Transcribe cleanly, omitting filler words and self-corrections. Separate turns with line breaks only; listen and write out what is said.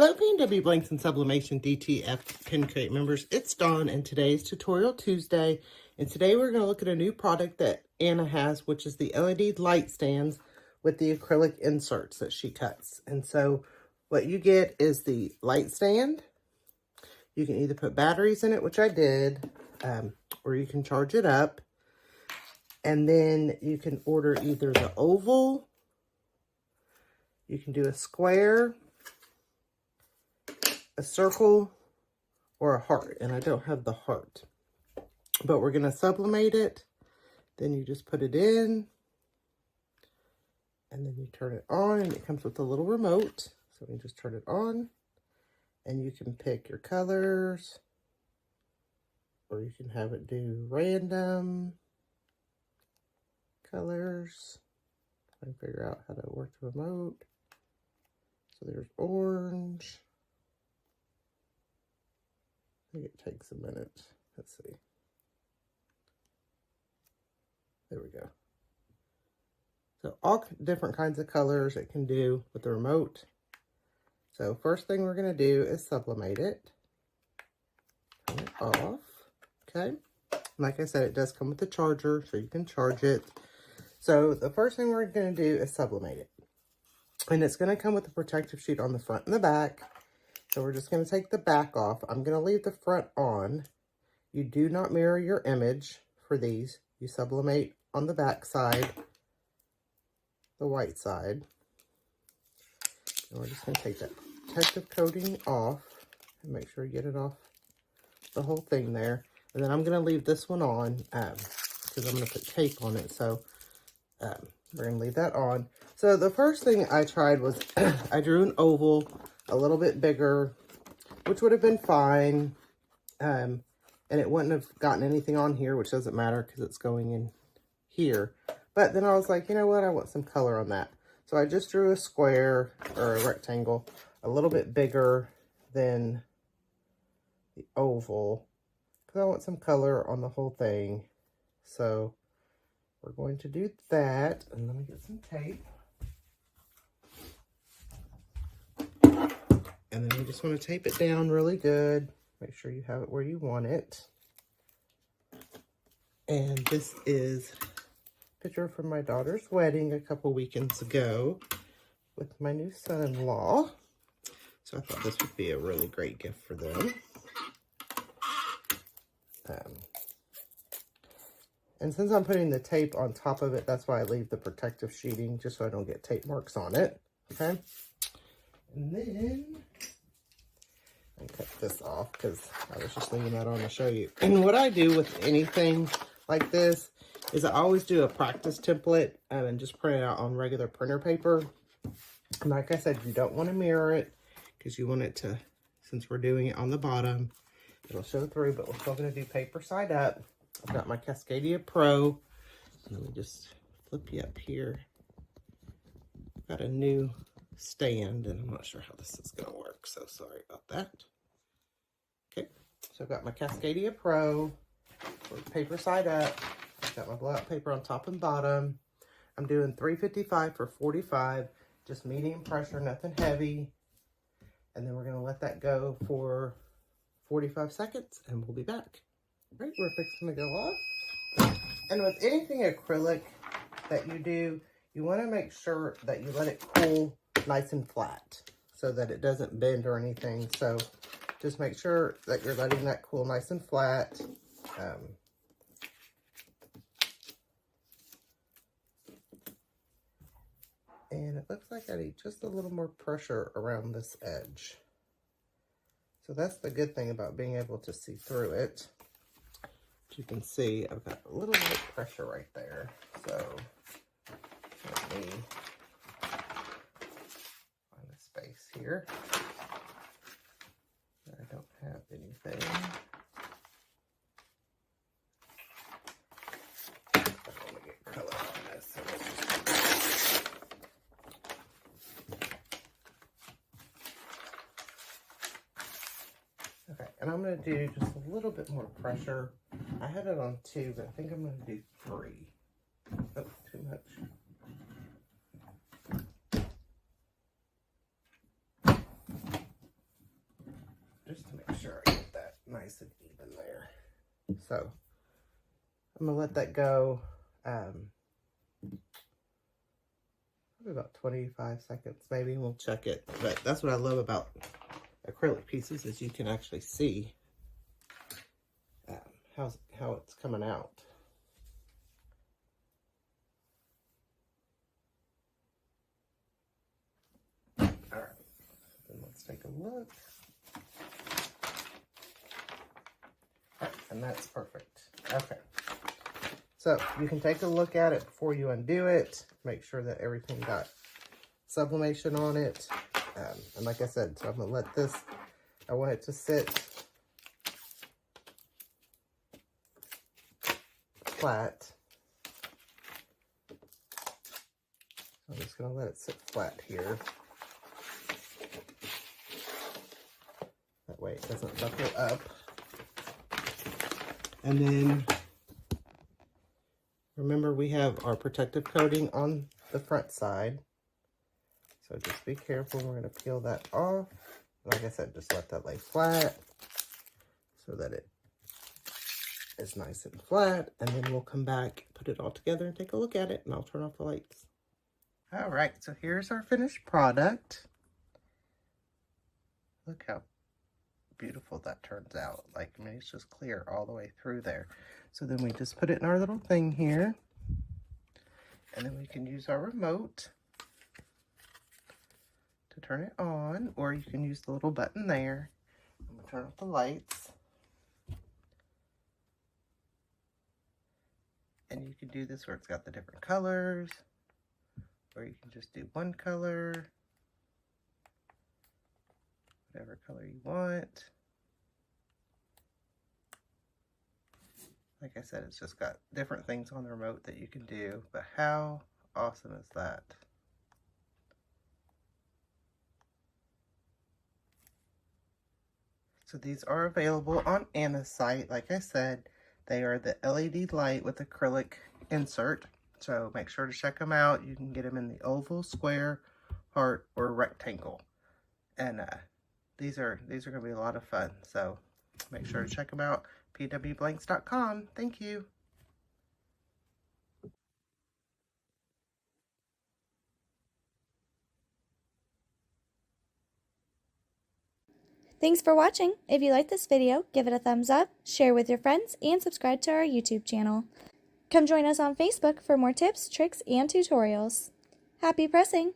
Hello PNW Blanks and Sublimation DTF Pin Crate members, it's Dawn and today's Tutorial Tuesday, and today we're going to look at a new product that Anna has, which is the LED light stands with the acrylic inserts that she cuts. And so what you get is the light stand. You can either put batteries in it, which I did, or you can charge it up, and then you can order either the oval, you can do a square, a circle, or a heart, and I don't have the heart, but we're going to sublimate it. Then you just put it in, and then you turn it on, and it comes with a little remote, so you just turn it on, and you can pick your colors, or you can have it do random colors. Try and figure out how to work the remote. So there's orange. I think it takes a minute. Let's see. There we go. So all different kinds of colors it can do with the remote. So first thing we're going to do is sublimate it. Turn it off. Okay. Like I said, it does come with a charger, so you can charge it. So the first thing we're going to do is sublimate it. And it's going to come with a protective sheet on the front and the back. So we're just going to take the back off. I'm going to leave the front on. You do not mirror your image for these. You sublimate on the back side, the white side. And we're just going to take that protective coating off and make sure you get it off the whole thing there. And then I'm going to leave this one on because I'm going to put tape on it. So we're going to leave that on. So the first thing I tried was I drew an oval a little bit bigger, which would have been fine. And it wouldn't have gotten anything on here, which doesn't matter because it's going in here. But then I was like, you know what? I want some color on that. So I just drew a square or a rectangle a little bit bigger than the oval because I want some color on the whole thing. So we're going to do that. And let me get some tape. And then you just want to tape it down really good. Make sure you have it where you want it. And this is a picture from my daughter's wedding a couple weekends ago with my new son-in-law. So I thought this would be a really great gift for them. And since I'm putting the tape on top of it, that's why I leave the protective sheeting, just so I don't get tape marks on it. Okay? And then I cut this off because I was just leaving that on to show you. And what I do with anything like this is I always do a practice template and just print it out on regular printer paper. And like I said, you don't want to mirror it because you want it to, since we're doing it on the bottom, it'll show through, but we're still going to do paper side up. I've got my Cascadia Pro. Let me just flip you up here. I've got a new stand, and I'm not sure how this is going to work, so sorry about that. Okay, so I've got my Cascadia Pro for paper side up. I've got my blowout paper on top and bottom. I'm doing 355 for 45, just medium pressure, nothing heavy. And then we're going to let that go for 45 seconds, and we'll be back. All right, we're fixing to go off. And with anything acrylic that you do, you want to make sure that you let it cool nice and flat so that it doesn't bend or anything. So just make sure that you're letting that cool nice and flat. And it looks like I need just a little more pressure around this edge. So that's the good thing about being able to see through it. As you can see, I've got a little more pressure right there. So let me find a space here. I don't have anything. I want to get color on this. So let's just... Okay, and I'm going to do just a little bit more pressure. I had it on 2, but I think I'm going to do 3. Oh, too much. nice and even there. So I'm gonna let that go about 25 seconds maybe, and we'll check it. But that's what I love about acrylic pieces, is you can actually see how it's coming out. All right, then let's take a look. All right, and that's perfect. Okay, so you can take a look at it before you undo it. Make sure that everything got sublimation on it. And like I said, so I'm gonna let this, I want it to sit flat. I'm just gonna let it sit flat here. That way it doesn't buckle up. And then remember, we have our protective coating on the front side. So just be careful. We're gonna peel that off. Like I said, just let that lay flat so that it is nice and flat. And then we'll come back, put it all together and take a look at it, and I'll turn off the lights. All right, so here's our finished product. Look how beautiful that turns out. Like, I mean, it's just clear all the way through there. So then we just put it in our little thing here, and then we can use our remote to turn it on, or you can use the little button there. I'm gonna turn off the lights. And you can do this where it's got the different colors, or you can just do one color, whatever color you want. Like I said, it's just got different things on the remote that you can do, but how awesome is that? So these are available on Anna's site. Like I said, they are the LED light with acrylic insert. So make sure to check them out. You can get them in the oval, square, heart, or rectangle. And these are going to be a lot of fun. So make sure to check them out. pwblanks.com. Thank you.
Thanks for watching. If you liked this video, give it a thumbs up, share with your friends, and subscribe to our YouTube channel. Come join us on Facebook for more tips, tricks, and tutorials. Happy pressing!